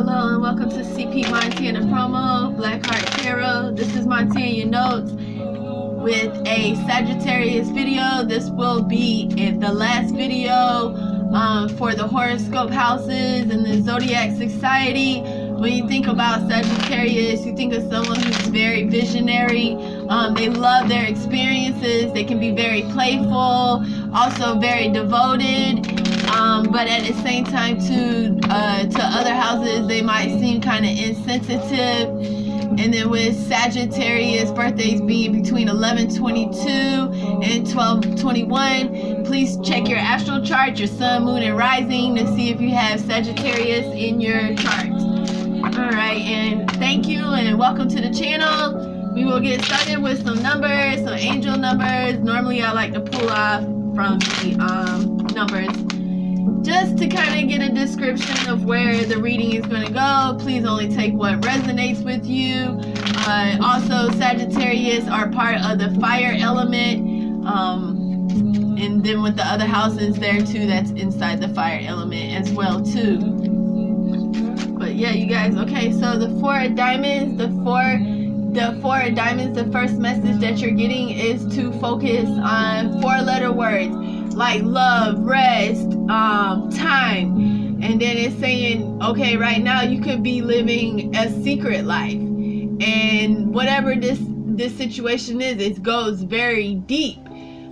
Hello and welcome to CP Montana Promo, Black Heart Tarot. This is MontanyaNotes with a Sagittarius video. This will be the last video for the horoscope houses and the Zodiac Society. When you think about Sagittarius, you think of someone who's very visionary. They love their experiences. They can be very playful, also very devoted. But at the same time, to other houses, they might seem kind of insensitive. And then with Sagittarius birthdays being between 11/22 and 12/21, please check your astral chart, your sun, moon, and rising to see if you have Sagittarius in your chart. Alright, and thank you and welcome to the channel. We will get started with some numbers, some angel numbers. Normally I like to pull off from the numbers just to kind of get a description of where the reading is going to go. Please only take what resonates with you. Also, Sagittarius are part of the fire element, and then with the other houses there too, that's inside the fire element as well too. But yeah, you guys, okay, so the Four of Diamonds, the Four of Diamonds, the first message that you're getting is to focus on 4-letter words like love, rest, time. And then it's saying, okay, right now you could be living a secret life, and whatever this situation is, it goes very deep.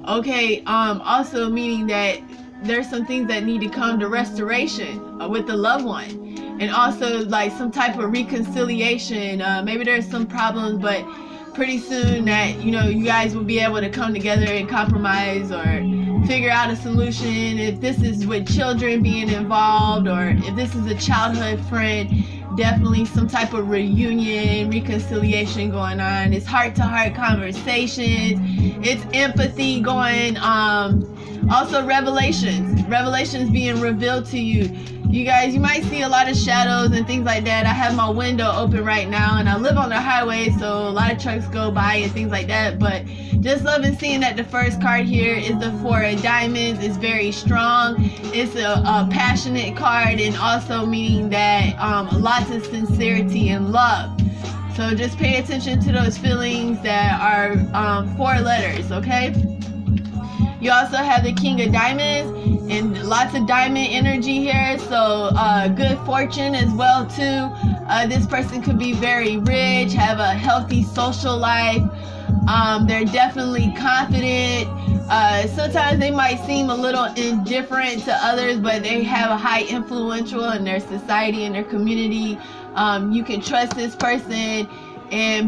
Okay, also meaning that there's some things that need to come to restoration with the loved one, and also like some type of reconciliation. Maybe there's some problems, but pretty soon that, you know, you guys will be able to come together and compromise or figure out a solution. If this is with children being involved, or if this is a childhood friend, definitely some type of reunion, reconciliation going on. It's heart-to-heart conversations. It's empathy going. Also revelations being revealed to you. You guys, you might see a lot of shadows and things like that. I have my window open right now, and I live on the highway, so a lot of trucks go by and things like that. But just loving seeing that the first card here is the Four of Diamonds. It's very strong. It's a passionate card, and also meaning that lots of sincerity and love. So just pay attention to those feelings that are 4 letters, okay? You also have the King of Diamonds, and lots of diamond energy here, so good fortune as well too. This person could be very rich, have a healthy social life. They're definitely confident. Sometimes they might seem a little indifferent to others, but they have a high influential in their society and their community. You can trust this person.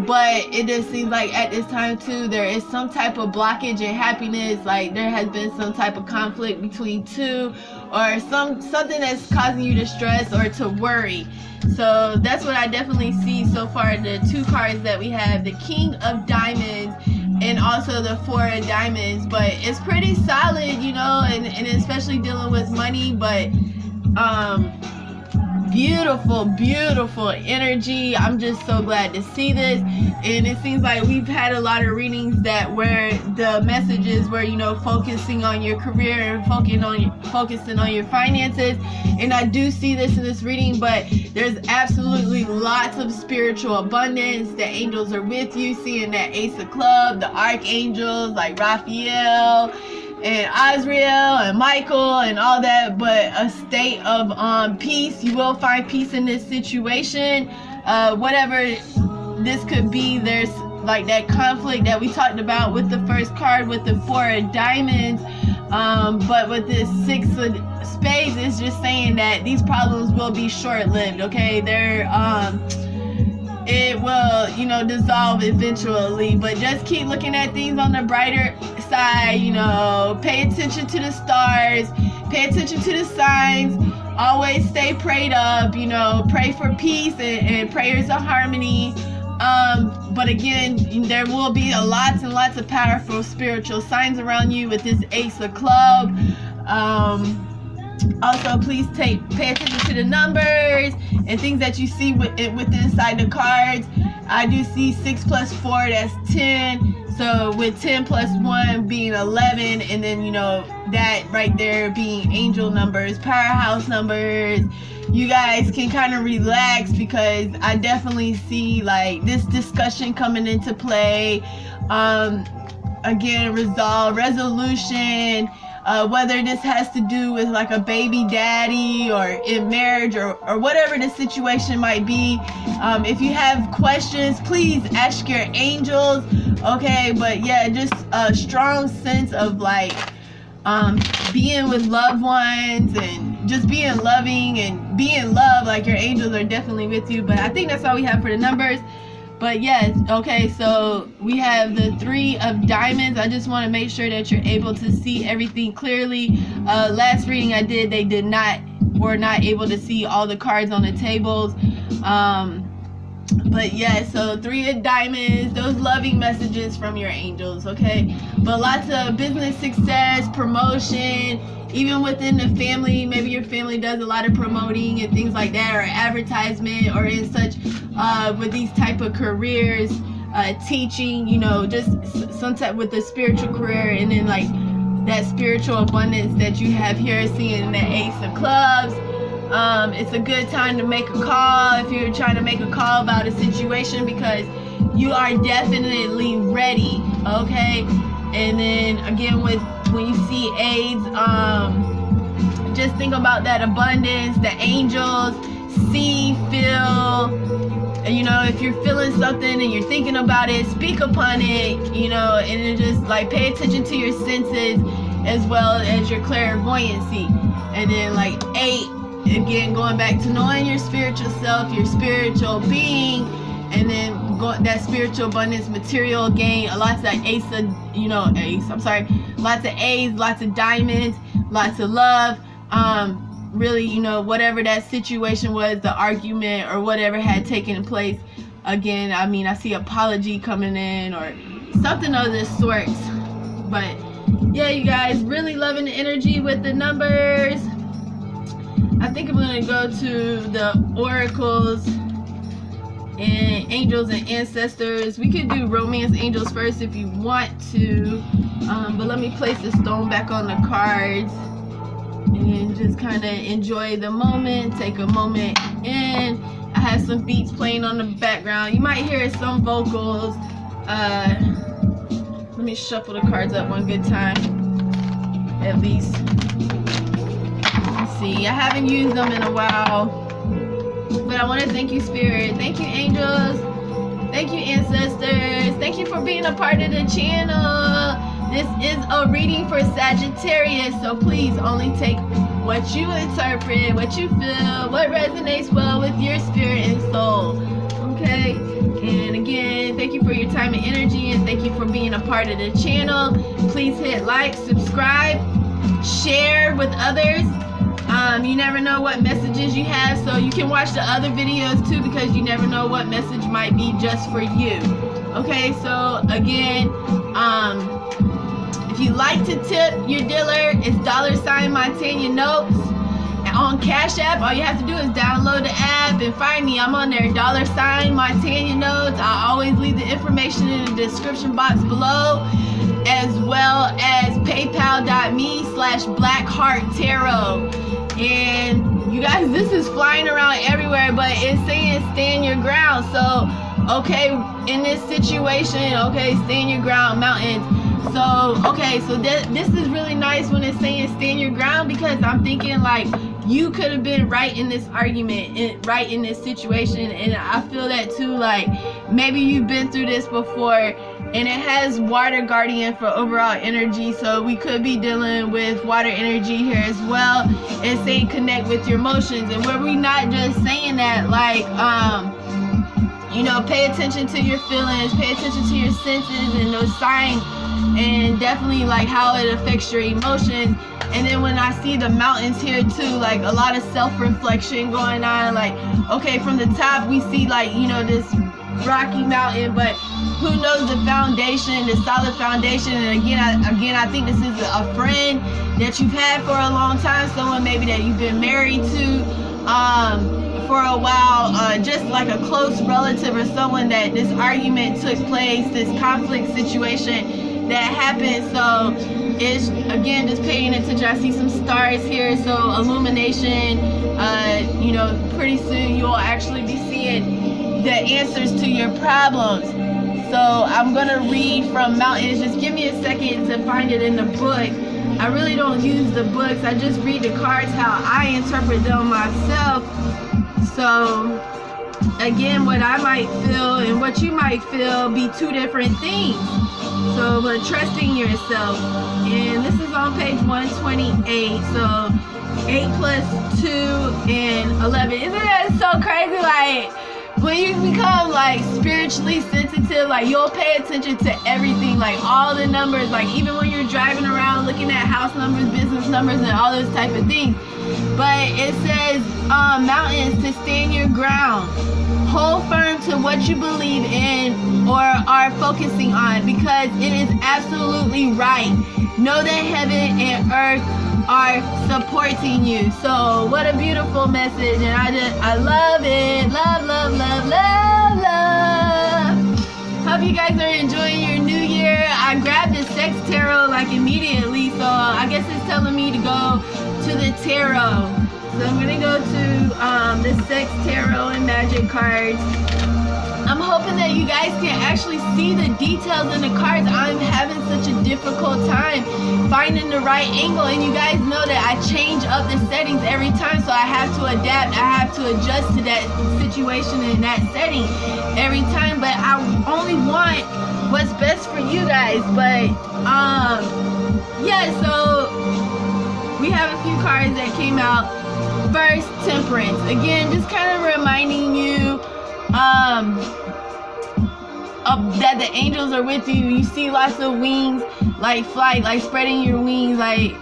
But it just seems like at this time too, there is some type of blockage in happiness. Like there has been some type of conflict between two, or something that's causing you to stress or to worry. So that's what I definitely see so far. The 2 cards that we have, the King of Diamonds and also the Four of Diamonds. But it's pretty solid, you know, and especially dealing with money. But beautiful energy. I'm just so glad to see this. And it seems like we've had a lot of readings that where the messages were, you know, focusing on your career and focusing on your finances. And I do see this in this reading, but there's absolutely lots of spiritual abundance. The angels are with you, seeing that Ace of Clubs, the archangels like Raphael and Azrael and Michael and all that, but a state of peace. You will find peace in this situation. Whatever this could be, there's like that conflict that we talked about with the first card with the Four of Diamonds. But with this 6 of Spades, it's just saying that these problems will be short-lived, okay? It will, you know, dissolve eventually, but just keep looking at things on the brighter side, you know. Pay attention to the stars, pay attention to the signs, always stay prayed up, you know, pray for peace and prayers of harmony. But again, there will be lots and lots of powerful spiritual signs around you with this Ace of Clubs. Also, please pay attention to the numbers and things that you see inside the cards. I do see 6 plus 4, that's 10. So with 10 plus 1 being 11, and then, you know, that right there being angel numbers, powerhouse numbers, you guys can kind of relax, because I definitely see like this discussion coming into play. Again, resolution, whether this has to do with like a baby daddy or in marriage or whatever the situation might be. If you have questions, please ask your angels. Okay, but yeah, just a strong sense of like being with loved ones and just being loving and being loved. Like your angels are definitely with you. But I think that's all we have for the numbers. But yes, okay, so we have the 3 of diamonds. I just want to make sure that you're able to see everything clearly. Last reading I did, they were not able to see all the cards on the tables. But yeah, so 3 of diamonds, those loving messages from your angels, okay? But lots of business success, promotion, even within the family. Maybe your family does a lot of promoting and things like that, or advertisement, or in such with these type of careers, teaching, you know, just some type with the spiritual career. And then like that spiritual abundance that you have here, seeing the Ace of Clubs. It's a good time to make a call if you're trying to make a call about a situation, because you are definitely ready, okay? And then again, when you see AIDS, just think about that abundance, the angels, see, feel, you know, if you're feeling something and you're thinking about it, speak upon it, you know, and then just like pay attention to your senses as well as your clairvoyancy. And then like 8, again, going back to knowing your spiritual self, your spiritual being, and then that spiritual abundance, material gain, lots of lots of A's, lots of diamonds, lots of love. Really, you know, whatever that situation was, the argument or whatever had taken place. Again, I mean, I see apology coming in or something of this sort. But yeah, you guys, really loving the energy with the numbers. I think I'm going to go to the oracles and angels and ancestors. We could do romance angels first if you want to. But let me place the stone back on the cards and just kind of enjoy the moment. Take a moment in. I have some beats playing on the background. You might hear some vocals. Let me shuffle the cards up one good time, at least. See, I haven't used them in a while, but I want to thank you, Spirit. Thank you, angels. Thank you, ancestors. Thank you for being a part of the channel. This is a reading for Sagittarius, so please only take what you interpret, what you feel, what resonates well with your spirit and soul. Okay? And again, thank you for your time and energy, and thank you for being a part of the channel. Please hit like, subscribe, share with others. You never know what messages you have, so you can watch the other videos too, because you never know what message might be just for you. Okay, so again, if you like to tip your dealer, it's $MontanyaNotes. On Cash App, all you have to do is download the app and find me. I'm on there, $MontanyaNotes. I always leave the information in the description box below, as well as paypal.me/blackhearttarot. And you guys, this is flying around everywhere, but it's saying stand your ground. So, okay, in this situation, okay, stand your ground, mountains. So, okay, so this is really nice when it's saying stand your ground, because I'm thinking like you could have been right in this argument, right in this situation. And I feel that too, like maybe you've been through this before. And it has water guardian for overall energy, so we could be dealing with water energy here as well. It's saying connect with your emotions, and where we not just saying that like you know, pay attention to your feelings, pay attention to your senses and those signs, and definitely like how it affects your emotions. And then when I see the mountains here too, like a lot of self-reflection going on. Like, okay, from the top we see like, you know, this rocky mountain, but who knows the foundation, the solid foundation. And again, I think this is a friend that you've had for a long time, someone maybe that you've been married to for a while, just like a close relative or someone that this argument took place, this conflict situation that happened. So it's again just paying attention. I see some stars here, so illumination. You know, pretty soon you'll actually be seeing the answers to your problems. So I'm gonna read from Mountains. Just give me a second to find it in the book. I really don't use the books. I just read the cards how I interpret them myself. So again, what I might feel and what you might feel be two different things. So, but trusting yourself. And this is on page 128. So 8 plus 2 and 11. Isn't that so crazy? Like, when you become like spiritually sensitive, like you'll pay attention to everything, like all the numbers, like even when you're driving around looking at house numbers, business numbers, and all those type of things. But it says Mountains, to stand your ground. Hold firm to what you believe in or are focusing on, because it is absolutely right. Know that heaven and earth are supporting you. So what a beautiful message, and I love it. Love, love, love, love, love. Hope you guys are enjoying your new year. I grabbed the Sex Tarot like immediately, so I guess it's telling me to go to the tarot. So I'm gonna go to the Sex Tarot and Magic cards. I'm hoping that you guys can actually see the details in the cards. I'm having such a difficult time finding the right angle, and you guys know that I change up the settings every time, so I have to adapt. I have to adjust to that situation and that setting every time, but I only want what's best for you guys. But yeah, so we have a few cards that came out. First, Temperance. Again, just kind of reminding you that the angels are with you. You see lots of wings, like flight, like spreading your wings, like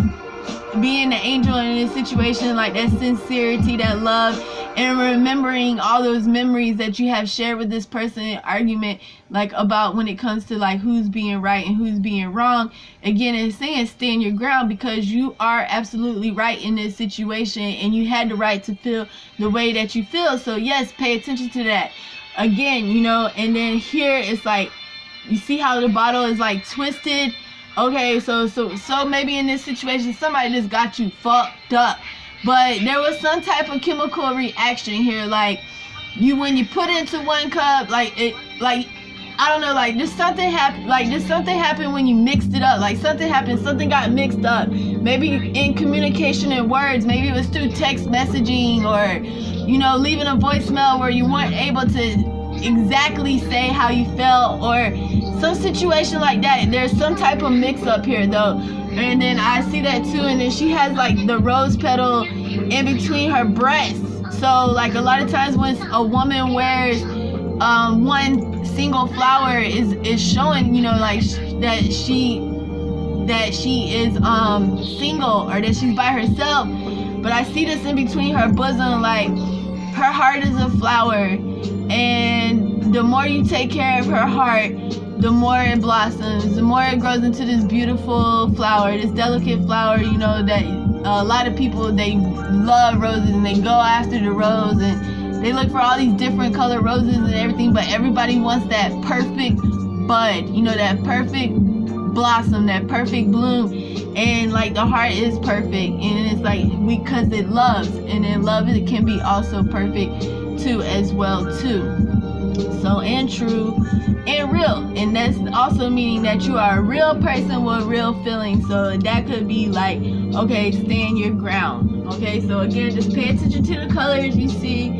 being the angel in this situation, like that sincerity, that love, and remembering all those memories that you have shared with this person in argument, like about when it comes to like who's being right and who's being wrong. Again, it's saying stand your ground, because you are absolutely right in this situation and you had the right to feel the way that you feel. So yes, pay attention to that. Again, you know, and then here it's like, you see how the bottle is like twisted. Okay, so maybe in this situation somebody just got you fucked up, but there was some type of chemical reaction here, like when you put into one cup, like it, like I don't know, like just something happened when you mixed it up, like something got mixed up, maybe in communication in words, maybe it was through text messaging, or you know, leaving a voicemail where you weren't able to exactly say how you felt, or some situation like that. There's some type of mix up here though. And then I see that too, and then she has like the rose petal in between her breasts. So like a lot of times when a woman wears one single flower is showing, you know, like that she is single, or that she's by herself. But I see this in between her bosom, like her heart is a flower, and the more you take care of her heart, the more it blossoms, the more it grows into this beautiful flower, this delicate flower. You know that a lot of people, they love roses and they go after the rose and they look for all these different color roses and everything, but everybody wants that perfect bud, you know, that perfect blossom, that perfect bloom. And like the heart is perfect, and it's like because it loves, and then love, it can be also perfect too as well too. So, and true and real, and that's also meaning that you are a real person with real feelings. So that could be like, okay, stand your ground. Okay, so again, just pay attention to the colors you see,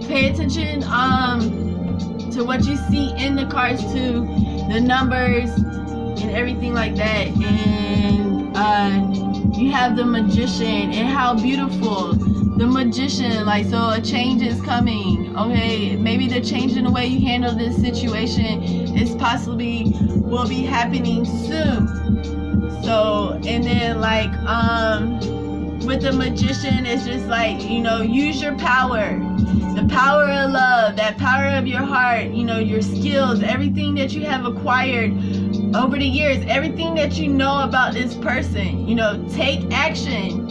pay attention to what you see in the cards too, the numbers and everything like that. And you have the Magician, and how beautiful the Magician, like, so a change is coming. Okay, maybe the change in the way you handle this situation is possibly will be happening soon. So, and then like with the Magician, it's just like, you know, use your power, the power of love, that power of your heart, you know, your skills, everything that you have acquired over the years, everything that you know about this person, you know, take action.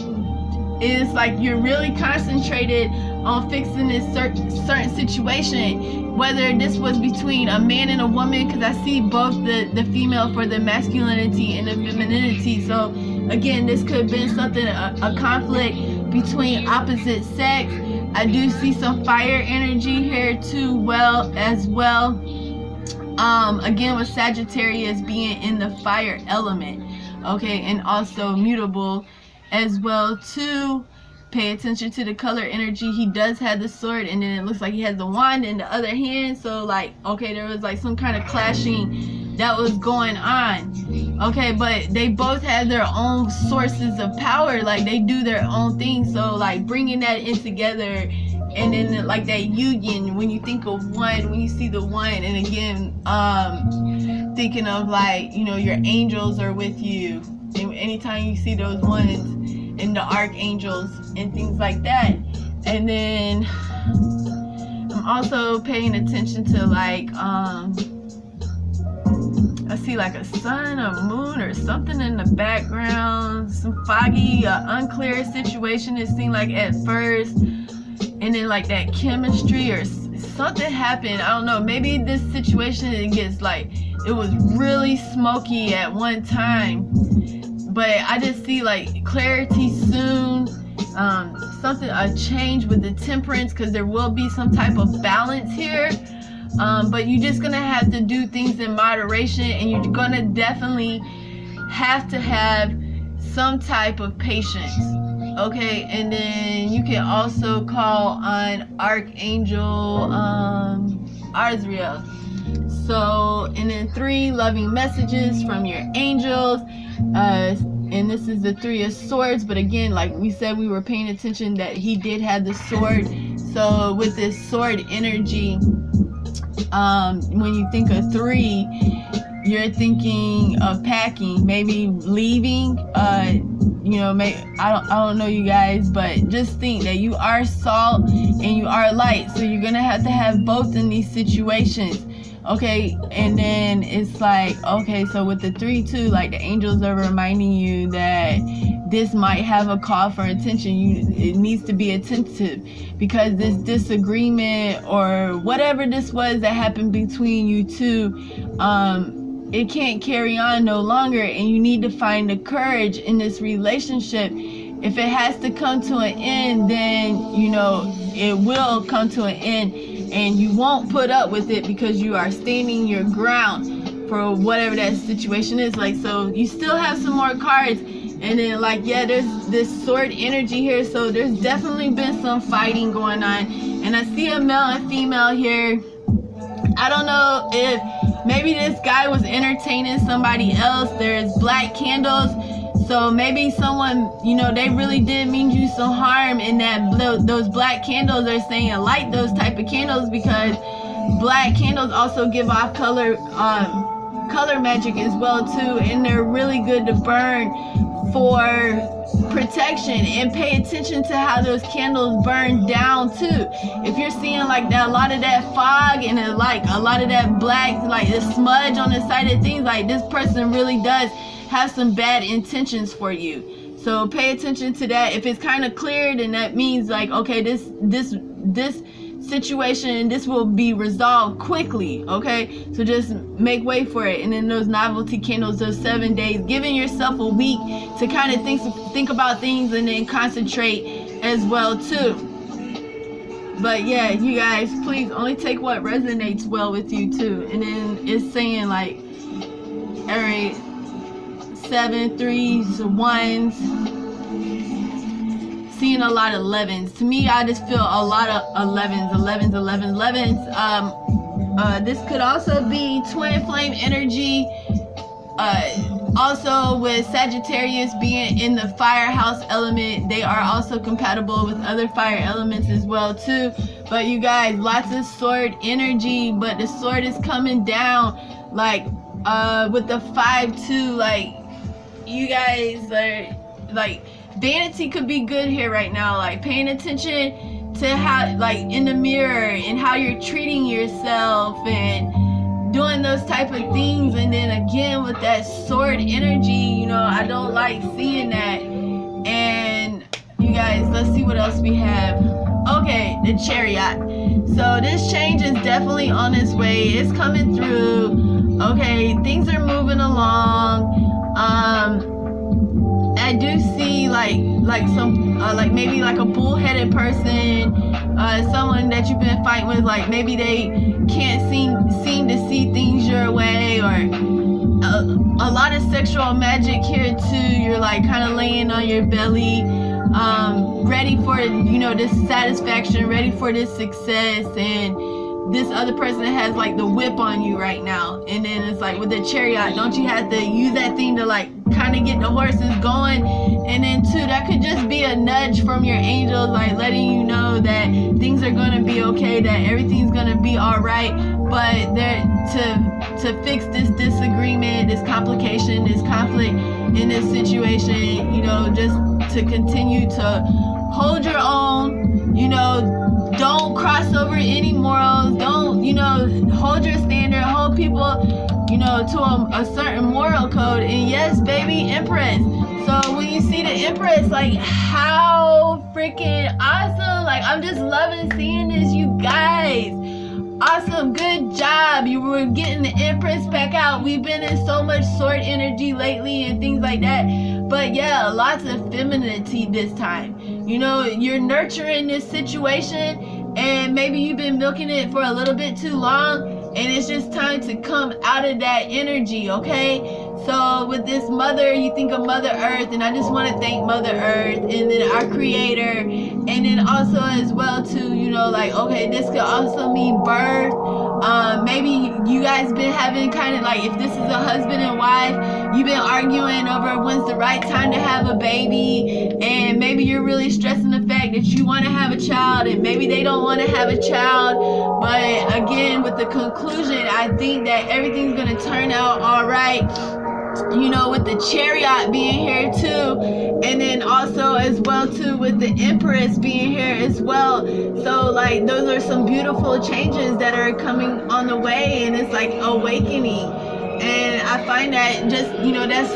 It's like you're really concentrated on fixing this certain situation, whether this was between a man and a woman, because I see both the female for the masculinity and the femininity. So again, this could have been something, a conflict between opposite sex. I do see some fire energy here too, as well. Again, with Sagittarius being in the fire element, okay, and also mutable as well too. Pay attention to the color energy. He does have the sword, and then it looks like he has the wand in the other hand. So like, okay, there was like some kind of clashing that was going on, okay, but they both have their own sources of power, like they do their own thing. So like bringing that in together, and then like that union, when you think of one, when you see the one, and again thinking of like, you know, your angels are with you, and anytime you see those ones, and the archangels and things like that. And then I'm also paying attention to like I see like a sun or moon or something in the background, some foggy, unclear situation it seemed like at first, and then like that chemistry or something happened. I don't know, maybe this situation, it gets like, it was really smoky at one time, but I just see like clarity soon, something, a change with the temperance, because there will be some type of balance here, but you're just gonna have to do things in moderation, and you're gonna definitely have to have some type of patience, okay? And then you can also call on Archangel Azrael. So, and then 3 loving messages from your angels, and this is the 3 of swords, but again, like we said, we were paying attention that he did have the sword. So with this sword energy, when you think of 3, you're thinking of packing, maybe leaving, you know, I don't know you guys, but just think that you are salt and you are light, so you're gonna have to have both in these situations, okay? And then it's like, okay, so with the 3 too, like the angels are reminding you that this might have a call for attention. It needs to be attentive, because this disagreement or whatever this was that happened between you two, it can't carry on no longer, and you need to find the courage in this relationship. If it has to come to an end, then you know it will come to an end, and you won't put up with it, because you are standing your ground for whatever that situation is. Like, so you still have some more cards, and then like, yeah, there's this sword energy here, so there's definitely been some fighting going on, and I see a male and female here. I don't know if maybe this guy was entertaining somebody else. There's black candles, so maybe someone, you know, they really did mean you some harm, and that those black candles are saying light those type of candles, because black candles also give off color magic as well too, and they're really good to burn for protection. And pay attention to how those candles burn down too. If you're seeing like that, a lot of that fog and like a lot of that black, like the smudge on the side of things, like this person really does have some bad intentions for you. So pay attention to that. If it's kind of clear, then that means like, okay, this situation, this will be resolved quickly, okay? So just make way for it. And then those novelty candles, those 7 days, giving yourself a week to kind of think about things, and then concentrate as well too. But yeah, you guys, please only take what resonates well with you too. And then it's saying like, all right, 7, 3s, 1s. Seeing a lot of 11s. To me, I just feel a lot of 11s. This could also be twin flame energy. Also with Sagittarius being in the firehouse element, they are also compatible with other fire elements as well too. But you guys, lots of sword energy, but the sword is coming down, like with the 5-2, like you guys are like, vanity could be good here right now, like paying attention to how, like in the mirror, and how you're treating yourself and doing those type of things. And then again with that sword energy, you know, I don't like seeing that. And you guys, let's see what else we have. Okay, the Chariot. So this change is definitely on its way. It's coming through. Okay, things are moving along. I do see like some like maybe like a bullheaded person, someone that you've been fighting with, like maybe they can't seem to see things your way, or a lot of sexual magic here too. You're like kind of laying on your belly, ready for, you know, this satisfaction, ready for this success, and this other person has like the whip on you right now. And then it's like with the Chariot, don't you have to use that thing to like kind of get the horses going? And then too, that could just be a nudge from your angels, like letting you know that things are gonna be okay, that everything's gonna be all right. But they're to fix this disagreement, this complication, this conflict in this situation, you know, just to continue to hold your own, you know, don't cross over any morals, don't, you know, hold your standard, hold people, you know, to a certain moral code. And yes, baby, Empress. So when you see the Empress, like, how freaking awesome. Like, I'm just loving seeing this, you guys. Awesome, good job. You were getting the Empress back out. We've been in so much sword energy lately and things like that. But yeah, lots of femininity this time. You know, you're nurturing this situation, and maybe you've been milking it for a little bit too long, and it's just time to come out of that energy, okay? So with this mother, you think of Mother Earth, and I just want to thank Mother Earth, and then our creator, and then also as well too, you know, like, okay, this could also mean birth. Maybe you guys been having kind of like, if this is a husband and wife, you've been arguing over when's the right time to have a baby, and maybe you're really stressing the fact that you want to have a child, and maybe they don't want to have a child. But again, with the conclusion, I think that everything's gonna turn out all right. You know, with the Chariot being here too, and then also as well too with the Empress being here as well. So like, those are some beautiful changes that are coming on the way, and it's like awakening. And I find that just, you know, that's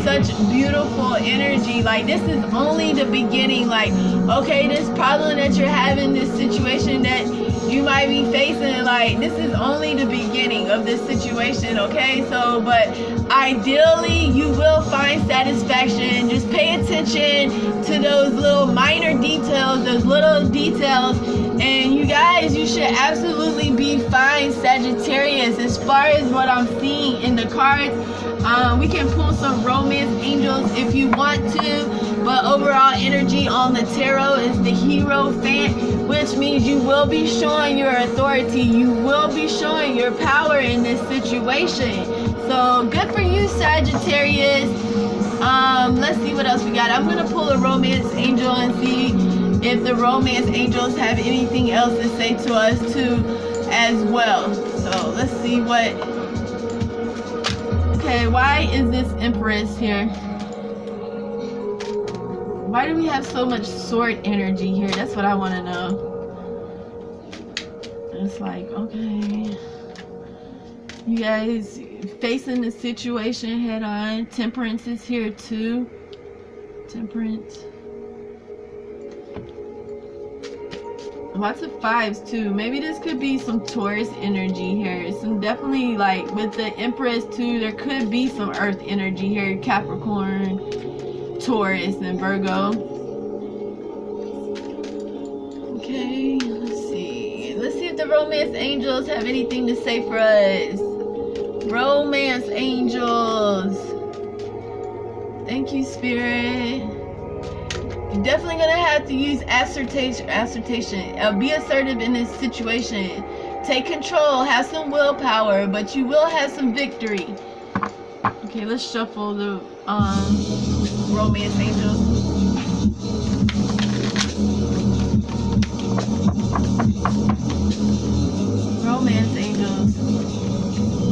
such beautiful energy. Like, this is only the beginning. Like, okay, this problem that you're having, this situation that you might be facing, like, this is only the beginning of this situation, okay? So, but ideally, you will find satisfaction. Just pay attention to those little minor details, those little details, and you guys, you should absolutely be fine, Sagittarius. As far as what I'm seeing in the cards, we can pull some romance angels if you want to, but overall energy on the tarot is the Hierophant, which means you will be showing your authority, you will be showing your power in this situation. So good for you, Sagittarius. Let's see what else we got. I'm gonna pull a romance angel and see if the romance angels have anything else to say to us too as well. So let's see what. Okay, why is this Empress here? Why do we have so much sword energy here? That's what I want to know. It's like, okay, you guys facing the situation head on. Temperance is here too. Temperance. Lots of fives too. Maybe this could be some Taurus energy here. Some definitely, like with the Empress too, there could be some earth energy here. Capricorn, Taurus, and Virgo. Okay, let's see. Let's see if the romance angels have anything to say for us. Romance angels. Thank you, Spirit. You're definitely gonna have to use assertion. Be assertive in this situation. Take control, have some willpower, but you will have some victory. Okay, let's shuffle the romance angels. Romance angels.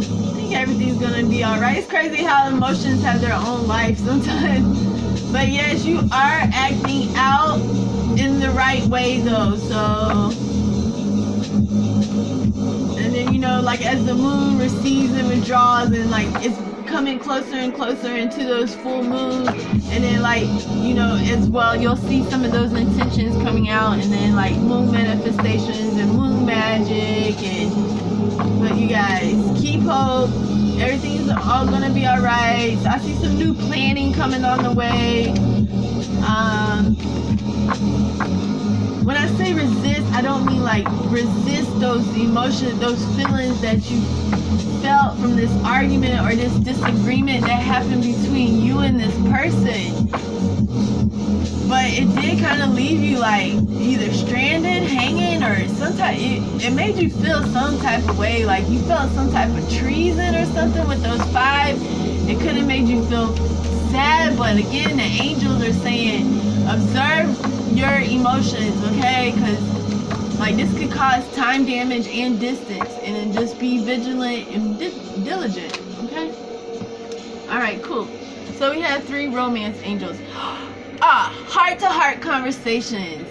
I think everything's gonna be alright. It's crazy how emotions have their own life sometimes. But yes, you are acting out in the right way though, so. And then, you know, like as the moon recedes and withdraws, and like it's coming closer and closer into those full moons, and then like, you know, as well, you'll see some of those intentions coming out, and then like moon manifestations and moon magic. But you guys, keep hope. Everything's all gonna be all right. So I see some new planning coming on the way. When I say resist, I don't mean like resist those emotions, those feelings that you felt from this argument or this disagreement that happened between you and this person. But it did kind of leave you like either stranded, hanging, or some type, it made you feel some type of way, like you felt some type of treason or something with those 5. It could have made you feel sad, but again, the angels are saying, observe your emotions, okay? Because like this could cause time damage and distance, and then just be vigilant and diligent, okay? All right, cool. So we have 3 romance angels. Heart-to-heart conversations.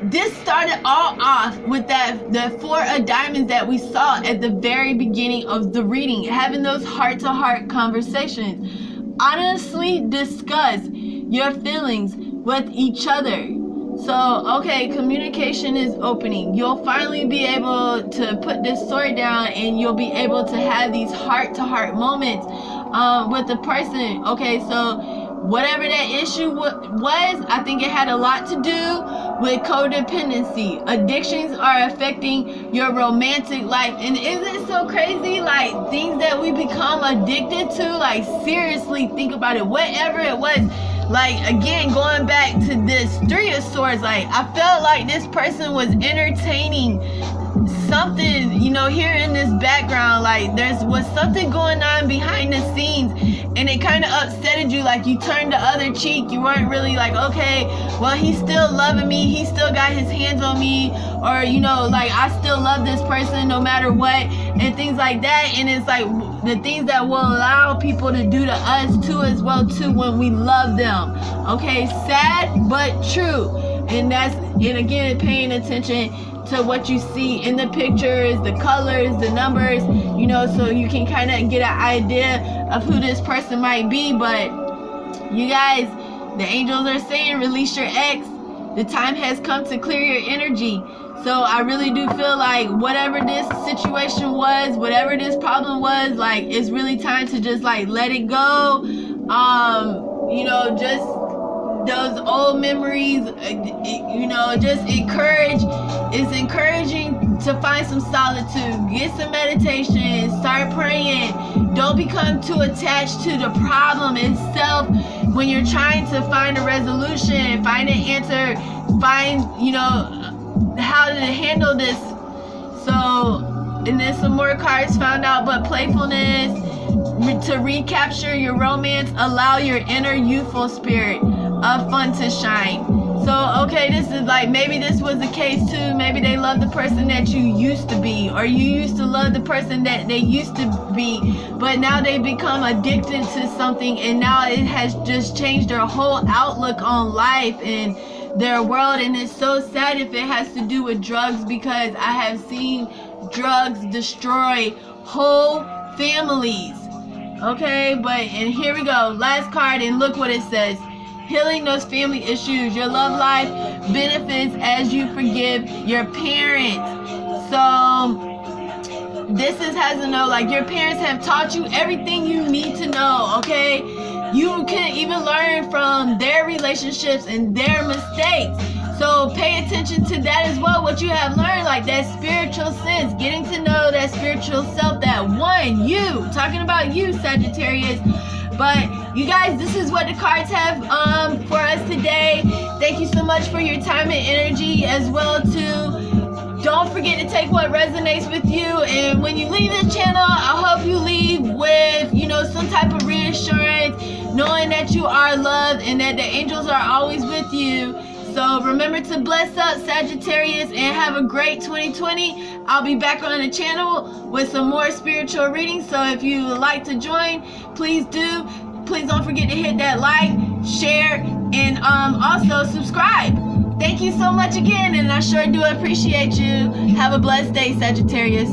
This started all off with the 4 of diamonds that we saw at the very beginning of the reading, having those heart-to-heart conversations. Honestly discuss your feelings with each other. So, okay, communication is opening. You'll finally be able to put this sword down, and you'll be able to have these heart-to-heart moments with the person. Okay, so whatever that issue was, I think it had a lot to do with codependency. Addictions are affecting your romantic life. And isn't it so crazy? Like, things that we become addicted to, like, seriously, think about it. Whatever it was. Like, again, going back to this 3 of Swords, like, I felt like this person was entertaining something, you know, here in this background. Like, was something going on behind the scenes, and it kind of upsetted you. Like, you turned the other cheek. You weren't really like, okay, well, he's still loving me. He still got his hands on me. Or, you know, like, I still love this person no matter what, and things like that. And it's like the things that will allow people to do to us too, as well too, when we love them. Okay, sad but true. And again, paying attention to what you see in the pictures, the colors, the numbers, you know, so you can kind of get an idea of who this person might be. But you guys, the angels are saying, release your ex. The time has come to clear your energy. So I really do feel like whatever this situation was, whatever this problem was, like, it's really time to just like let it go. You know, just those old memories, you know, just it's encouraging to find some solitude, get some meditation, start praying. Don't become too attached to the problem itself when you're trying to find a resolution, find an answer, find, you know, how to handle this. So, and then some more cards found out, but playfulness, to recapture your romance, allow your inner youthful spirit of fun to shine. So, okay, this is like, maybe this was the case too. Maybe they love the person that you used to be, or you used to love the person that they used to be, but now they become addicted to something, and now it has just changed their whole outlook on life and their world. And it's so sad if it has to do with drugs, because I have seen drugs destroy whole families. Okay, and here we go, last card, and look what it says. Healing those family issues. Your love life benefits as you forgive your parents. So this has to know, like, your parents have taught you everything you need to know, okay? You can even learn from their relationships and their mistakes. So pay attention to that as well, what you have learned, like that spiritual sense, getting to know that spiritual self, that one, you, talking about you, Sagittarius. But you guys, this is what the cards have for us today. Thank you so much for your time and energy, as well too. Don't forget to take what resonates with you. And when you leave this channel, I hope you leave with, you know, some type of reassurance, knowing that you are loved and that the angels are always with you. So remember to bless up, Sagittarius, and have a great 2020. I'll be back on the channel with some more spiritual readings. So if you would like to join, please do. Please don't forget to hit that like, share, and also subscribe. Thank you so much again, and I sure do appreciate you. Have a blessed day, Sagittarius.